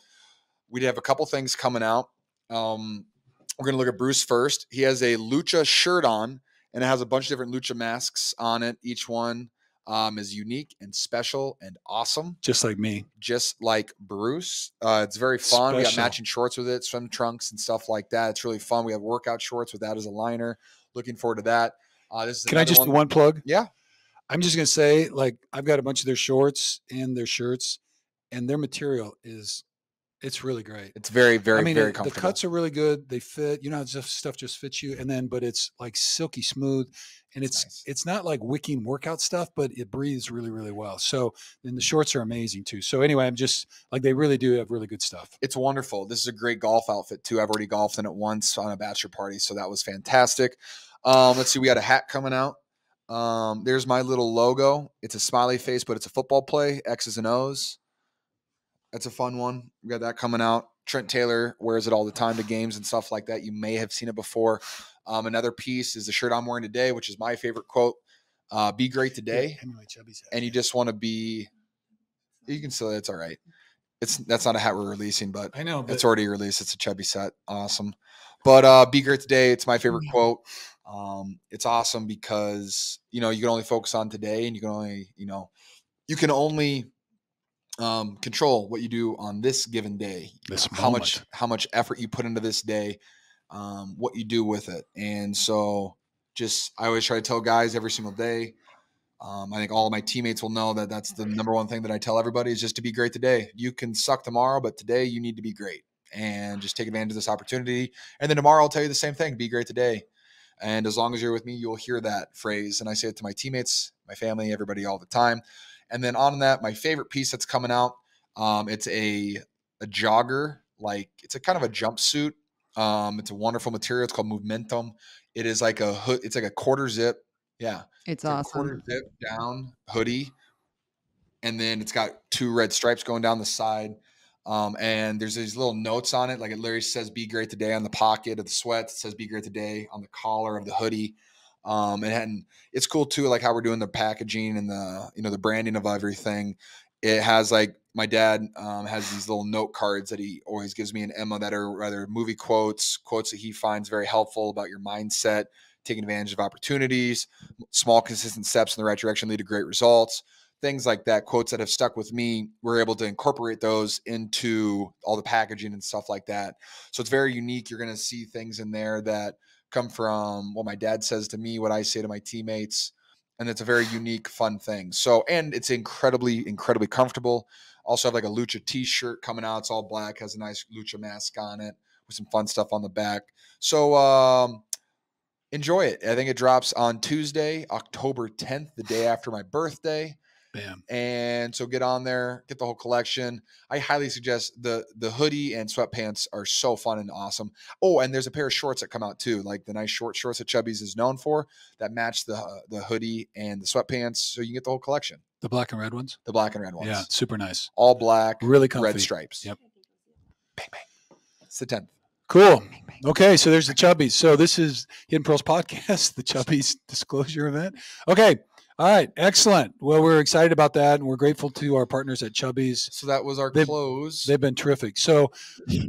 we have a couple things coming out. We're going to look at Bruce first. He has a lucha shirt on and it has a bunch of different lucha masks on it. Each one is unique and special and awesome. Just like me. Just like Bruce. It's very fun. We got matching shorts with it, swim trunks and stuff like that. It's really fun. We have workout shorts with that as a liner. Looking forward to that. Can I just do one plug? Yeah. I'm just gonna say, like, I've got a bunch of their shorts and their shirts, and their material it's really great. It's very, very, I mean, very the comfortable. cuts are really good. They fit. You know, stuff just fits you, and then but it's like silky smooth, and It's nice. it's not like wicking workout stuff, but it breathes really, really well. So, and the shorts are amazing too. So anyway, I'm just like they really do have really good stuff. It's wonderful. This is a great golf outfit too. I've already golfed in it once on a bachelor party, so that was fantastic. Let's see, we got a hat coming out. There's my little logo. It's a smiley face, but it's a football play, X's and O's. That's a fun one. We got that coming out. Trent Taylor wears it all the time to games and stuff like that. You may have seen it before. Another piece is the shirt I'm wearing today, which is my favorite quote. Be great today. And you just want to be, you can still, it's all right. That's not a hat we're releasing, but I know, but it's already released. It's a chubby set. Awesome. But be great today. It's my favorite quote. It's awesome because, you know, you can only focus on today and you can only, control what you do on this given day, how much effort you put into this day, what you do with it. And so I always try to tell guys every single day. I think all of my teammates will know that that's the number one thing that I tell everybody is just to be great today. You can suck tomorrow, but today you need to be great and just take advantage of this opportunity. And then tomorrow I'll tell you the same thing, be great today. And as long as you're with me, you'll hear that phrase. And I say it to my teammates, my family, everybody all the time. And then on that, my favorite piece that's coming out, it's a jogger, like it's a kind of a jumpsuit. It's a wonderful material. It's called Momentum. It is like a hood. It's like a quarter zip. Yeah. It's like awesome. A quarter zip down hoodie. And then it's got 2 red stripes going down the side. And there's these little notes on it. Like it literally says, be great today on the pocket of the sweats. It says, be great today on the collar of the hoodie. And it's cool too, like how we're doing the packaging and the branding of everything. It has like my dad has these little note cards that he always gives me and Emma that are rather movie quotes that he finds very helpful about your mindset, taking advantage of opportunities, small consistent steps in the right direction lead to great results. Things like that, quotes that have stuck with me, we're able to incorporate those into all the packaging and stuff like that. So it's very unique. You're going to see things in there that come from what my dad says to me, what I say to my teammates. And it's a very unique, fun thing. So, and it's incredibly, incredibly comfortable. Also have like a Lucha t-shirt coming out. It's all black, has a nice Lucha mask on it with some fun stuff on the back. So, enjoy it. I think it drops on Tuesday, October 10th, the day after my birthday. Bam. And so get on there, get the whole collection. I highly suggest the hoodie and sweatpants are so fun and awesome. Oh, and there's a pair of shorts that come out too, like the nice short shorts that Chubby's is known for that match the hoodie and the sweatpants. So you can get the whole collection. The black and red ones? The black and red ones. Yeah, super nice. All black, really comfy. red stripes. Yep. Bang, bang. It's the 10th. Cool. Okay, so there's the Chubbies. So this is Hidden Pearls Podcast, the Chubbies disclosure event. Okay. All right, excellent. Well, we're excited about that, and we're grateful to our partners at Chubbies. So that was our close. They've been terrific. So,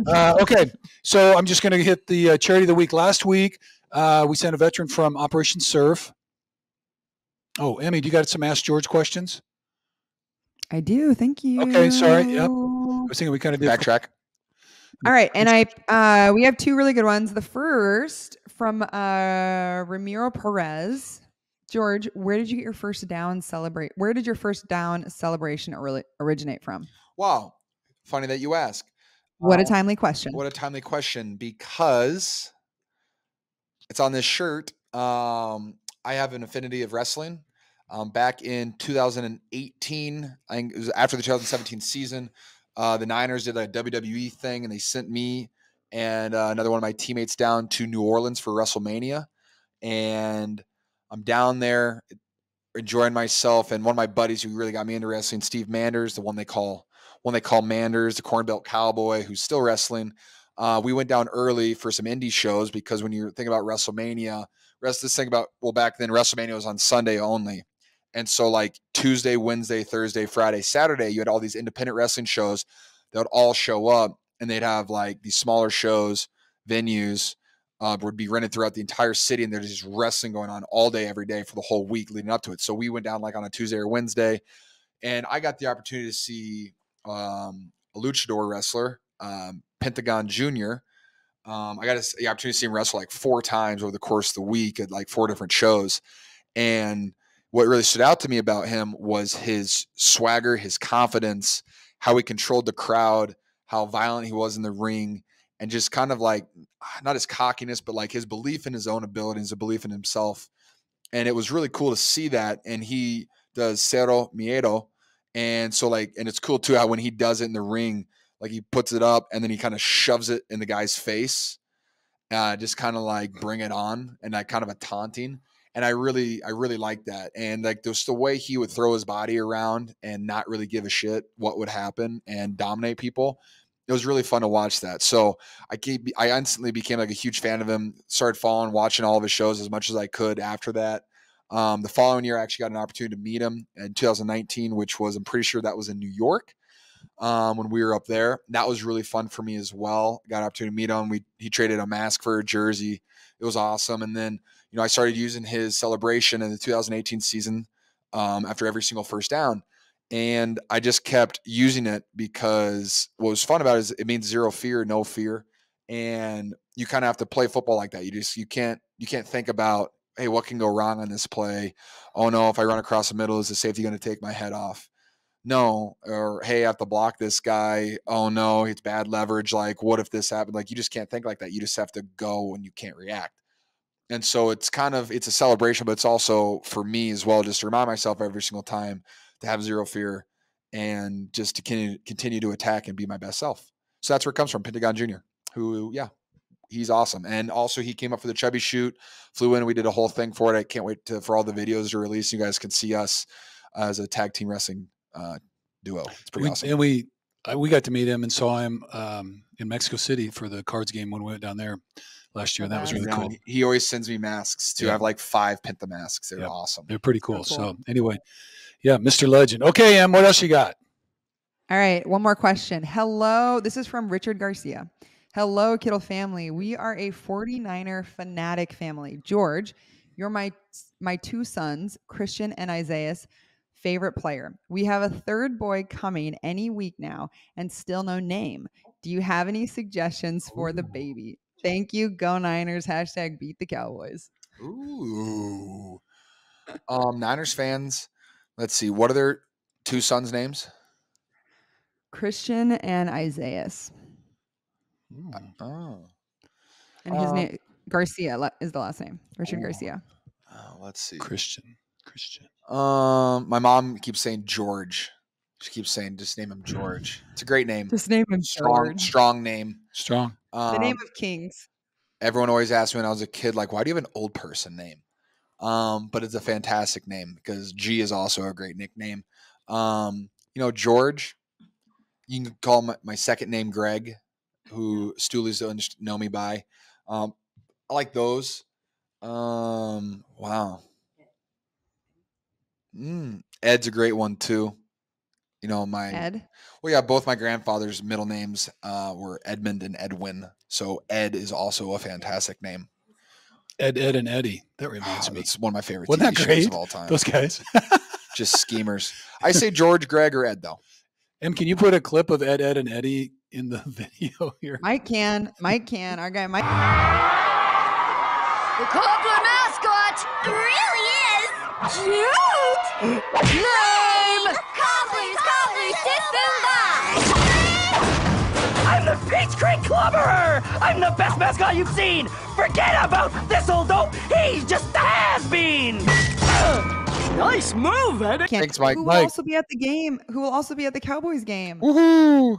okay, so I'm just going to hit the charity of the week. Last week, we sent a veteran from Operation Surf. Oh, Emmy, do you got some Ask George questions? I do. Thank you. Okay, sorry. Yep. I was thinking we kind of did backtrack. All right, and we have 2 really good ones. The first from Ramiro Perez. George, where did you get your first down celebration originate from? Wow. Funny that you ask. What a timely question. What a timely question, because it's on this shirt. I have an affinity of wrestling. Back in 2018, I think it was after the 2017 season, the Niners did a WWE thing, and they sent me and another one of my teammates down to New Orleans for WrestleMania. And I'm down there enjoying myself. And one of my buddies who really got me into wrestling, Steve Manders, the one they call Manders, the Corn Belt Cowboy, who's still wrestling. We went down early for some indie shows because when you're thinking about WrestleMania, back then WrestleMania was on Sunday only. And so like Tuesday, Wednesday, Thursday, Friday, Saturday, you had all these independent wrestling shows that would all show up, and they'd have like these smaller shows, venues, would be rented throughout the entire city, and there's just wrestling going on all day, every day for the whole week leading up to it. So we went down like on a Tuesday or Wednesday, and I got the opportunity to see a luchador wrestler, Pentagon Jr. I got the opportunity to see him wrestle like 4 times over the course of the week at like 4 different shows. And what really stood out to me about him was his swagger, his confidence, how he controlled the crowd, how violent he was in the ring, and just kind of like, not his cockiness, but like his belief in his own abilities, a belief in himself. And it was really cool to see that. And he does Cero Miedo. And so like, and it's cool too how when he does it in the ring, like he puts it up and then he kind of shoves it in the guy's face, just kind of like bring it on, and like kind of a taunting. And I really like that. And like just the way he would throw his body around and not really give a shit what would happen and dominate people. It was really fun to watch that. So I instantly became like a huge fan of him, started following, watching all of his shows as much as I could after that. The following year, I actually got an opportunity to meet him in 2019, which was, I'm pretty sure that was in New York. When we were up there, that was really fun for me as well. Got an opportunity to meet him. He traded a mask for a jersey. It was awesome. And then, I started using his celebration in the 2018 season, after every single first down. And I just kept using it because what was fun about it is it means zero fear, no fear. And you kind of have to play football like that. You can't think about, hey, what can go wrong on this play? Oh no, if I run across the middle, is the safety going to take my head off? No. Or, hey, I have to block this guy. Oh no, it's bad leverage. Like, what if this happened? Like, you just can't think like that. You just have to go and you can't react. And so it's a celebration, but it's also for me as well, just to remind myself every single time to have zero fear and just to continue to attack and be my best self. So that's where it comes from. Pentagon Jr., who, he's awesome. And also he came up for the Chubby Shoot, flew in. We did a whole thing for it. I can't wait for all the videos to release. You guys can see us as a tag team wrestling duo. It's pretty awesome. And we got to meet him and saw him in Mexico City for the Cards game when we went down there last year. And that was really cool. He always sends me masks too. I have like 5 Pinta masks. They're awesome. They're pretty cool. So anyway, Mr. Legend. Okay, Em, what else you got? All right, one more question. Hello, this is from Richard Garcia. Hello, Kittle family. We are a 49er fanatic family. George, you're my 2 sons, Christian and Isaiah's favorite player. We have a 3rd boy coming any week now and still no name. Do you have any suggestions for the baby? Thank you. Go Niners. # beat the Cowboys. Ooh. Niners fans. Let's see. What are their 2 sons' names? Christian and Isaiah. Oh. And his name, Garcia is the last name. Richard Garcia. Let's see. Christian. My mom keeps saying George. She keeps saying, just name him George. It's a great name. Just name him George. Strong name. Strong. The name of kings. Everyone always asked me when I was a kid, like, why do you have an old person name? But it's a fantastic name because G is also a great nickname. George, you can call my second name Greg, who Stoolies don't know me by. I like those. Wow. Ed's a great one too. Ed? Well, yeah, both my grandfather's middle names were Edmund and Edwin. So Ed is also a fantastic name. Ed, and Eddie. That reminds me. It's one of my favorite Wasn't TV that great? shows of all time. Those guys. Just schemers. I say George, Greg, or Ed, though. Em, can you put a clip of Ed, and Eddie in the video here? Mike can. Our guy Mike. The Cobbler mascot really is cute. Name Cobbler's System I'm the Peach Creek Clobberer! I'm the best mascot you've seen! Forget about this old dope! He's just a has-been! Nice move, Ed! Thanks, Mike. Who will also be at the game? Who will also be at the Cowboys game? Woohoo!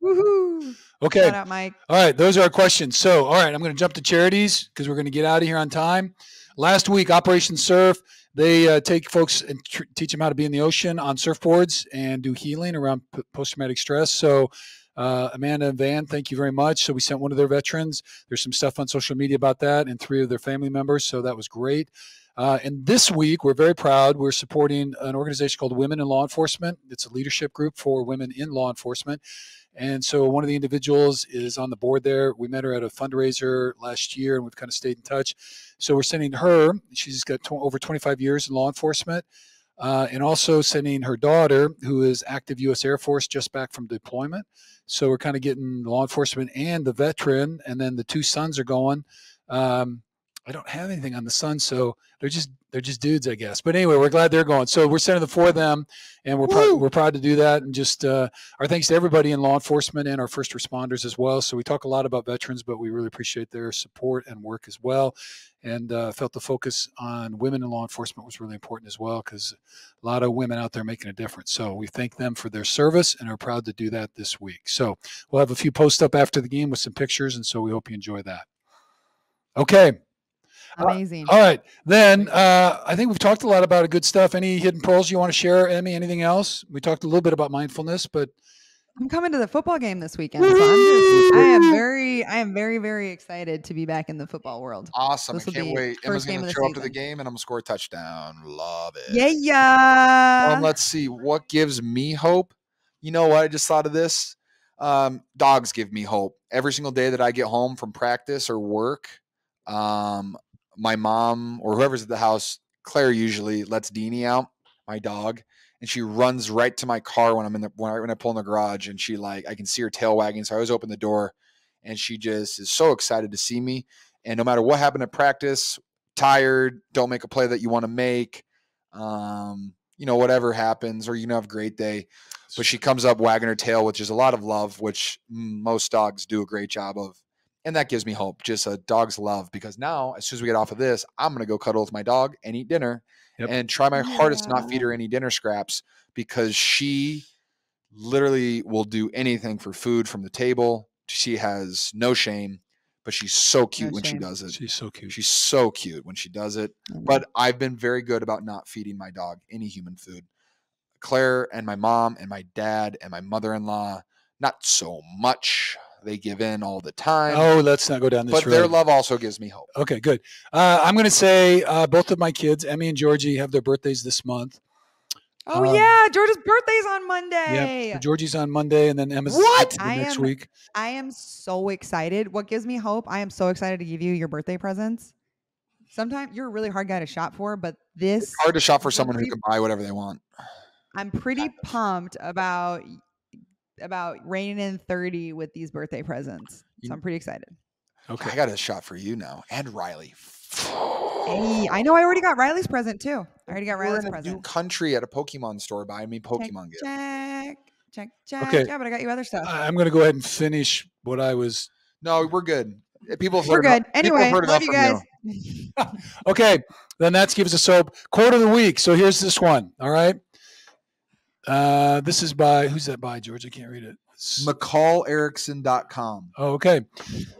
Woohoo! Okay. Shout out, Mike. All right, those are our questions. So, all right, I'm going to jump to charities because we're going to get out of here on time. Last week, Operation Surf, they take folks and teach them how to be in the ocean on surfboards and do healing around post-traumatic stress. So, Amanda and Van, thank you very much. So we sent one of their veterans. There's some stuff on social media about that and 3 of their family members. So that was great. And this week, we're very proud. We're supporting an organization called Women in Law Enforcement. It's a leadership group for women in law enforcement. And so one of the individuals is on the board there. We met her at a fundraiser last year, and we've kind of stayed in touch. So we're sending her. She's got over 25 years in law enforcement. And also sending her daughter, who is active U.S. Air Force, just back from deployment. So we're kind of getting law enforcement and the veteran, and then the 2 sons are going. I don't have anything on the Suns, so they're just dudes, I guess. But anyway, we're glad they're going. So we're sending the 4 of them, and we're proud to do that. And just our thanks to everybody in law enforcement and our first responders as well. So we talk a lot about veterans, but we really appreciate their support and work as well. And felt the focus on women in law enforcement was really important as well, because a lot of women out there making a difference. So we thank them for their service and are proud to do that this week. So we'll have a few posts up after the game with some pictures, and so we hope you enjoy that. Okay. Amazing. All right. Then I think we've talked a lot about good stuff. Any hidden pearls you want to share, Emmy? Anything else? We talked a little bit about mindfulness, but I'm coming to the football game this weekend. So I am very, very excited to be back in the football world. Awesome. This I will can't be wait. Emma's first game going to of the show up to the season. game, and I'm going to score a touchdown. Love it. Yeah. Let's see. What gives me hope? You know what? I just thought of this. Dogs give me hope. Every single day that I get home from practice or work, my mom or whoever's at the house, Claire usually lets Deanie out, my dog, and she runs right to my car when I pull in the garage, and she I can see her tail wagging. So I always open the door, and she just is so excited to see me. And no matter what happened at practice, tired, don't make a play that you want to make, whatever happens, or you can have a great day. But she comes up wagging her tail, which is a lot of love, which most dogs do a great job of. And that gives me hope, just a dog's love, because now, as soon as we get off of this, I'm going to go cuddle with my dog and eat dinner and try my hardest to not feed her any dinner scraps, because she literally will do anything for food from the table. She has no shame, but she's so cute when she does it. She's so cute. She's so cute when she does it. But I've been very good about not feeding my dog any human food. Claire and my mom and my dad and my mother-in-law, not so much. They give in all the time. Oh, let's not go down this road. But their love also gives me hope. Okay, good. I'm going to say both of my kids, Emmy and Georgie, have their birthdays this month. Oh, yeah. George's birthday's on Monday. Yeah, so Georgie's on Monday, and then Emma's next week. I am so excited. What gives me hope? I am so excited to give you your birthday presents. Sometimes you're a really hard guy to shop for, but it's hard to shop for someone who can buy whatever they want. I'm pretty pumped about reining in 30 with these birthday presents. So I'm pretty excited. Okay. I got a shot for you now. And Riley. Hey, I know I already got Riley's present too. I already got Riley's present. New country at a Pokemon store buying me Pokemon gifts. Check. Okay. Yeah, but I got you other stuff. I'm going to go ahead and finish what I was. No, we're good. We're good. Anyway, love you guys. Okay. Then that gives us hope. Quote of the week. So here's this one. All right. This is by, who's that by, George? I can't read it. McCallErickson.com. Oh, okay.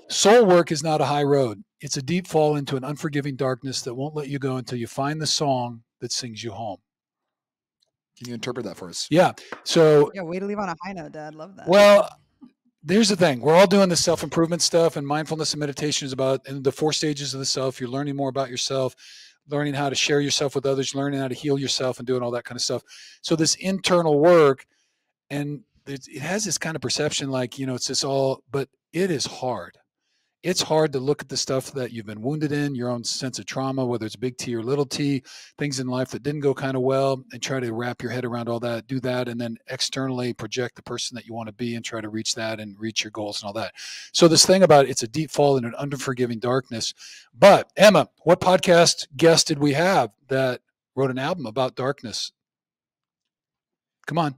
Soul work is not a high road. It's a deep fall into an unforgiving darkness that won't let you go until you find the song that sings you home. Can you interpret that for us? Yeah. So, yeah, way to leave on a high note, Dad. Love that. Well, there's the thing. We're all doing this self-improvement stuff, and mindfulness and meditation is about in the 4 stages of the self. You're learning more about yourself, learning how to share yourself with others, learning how to heal yourself, and doing all that kind of stuff. So this internal work, and it has this kind of perception like, it's this all, but it is hard. It's hard to look at the stuff that you've been wounded in, your own sense of trauma, whether it's big T or little t, things in life that didn't go kind of well, and try to wrap your head around all that, do that, and then externally project the person that you want to be and try to reach that and reach your goals and all that. So this thing about it's a deep fall in an unforgiving darkness. But Emma, what podcast guest did we have that wrote an album about darkness? Come on.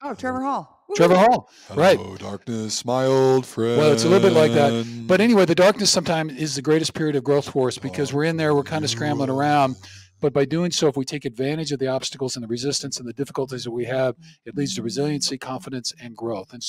Oh, Trevor Hall. Trevor Hall, right. Hello, darkness, my old friend. Well, it's a little bit like that. But anyway, the darkness sometimes is the greatest period of growth for us because we're in there, we're kind of scrambling around. But by doing so, if we take advantage of the obstacles and the resistance and the difficulties that we have, it leads to resiliency, confidence, and growth. And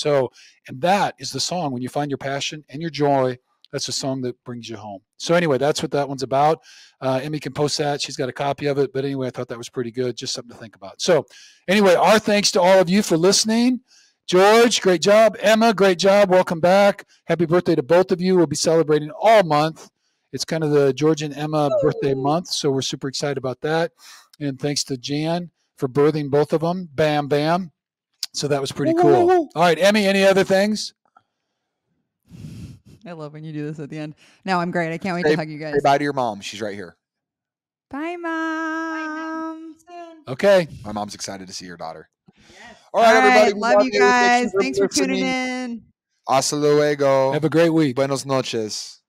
that is the song. When you find your passion and your joy, that's the song that brings you home. So anyway, that's what that one's about. Emmy can post that. She's got a copy of it. But anyway, I thought that was pretty good. Just something to think about. So anyway, our thanks to all of you for listening. George, great job. Emma, great job. Welcome back. Happy birthday to both of you. We'll be celebrating all month. It's kind of the George and Emma birthday month, so we're super excited about that. And thanks to Jan for birthing both of them. Bam, bam. So that was pretty cool. All right, Emmy, any other things? I love when you do this at the end. No, I'm great. I can't wait to hug you guys. Say bye to your mom. She's right here. Bye, Mom. Okay. My mom's excited to see your daughter. Yes. All right, everybody. Love you guys. Thanks for tuning in. Hasta luego. Have a great week. Buenos noches.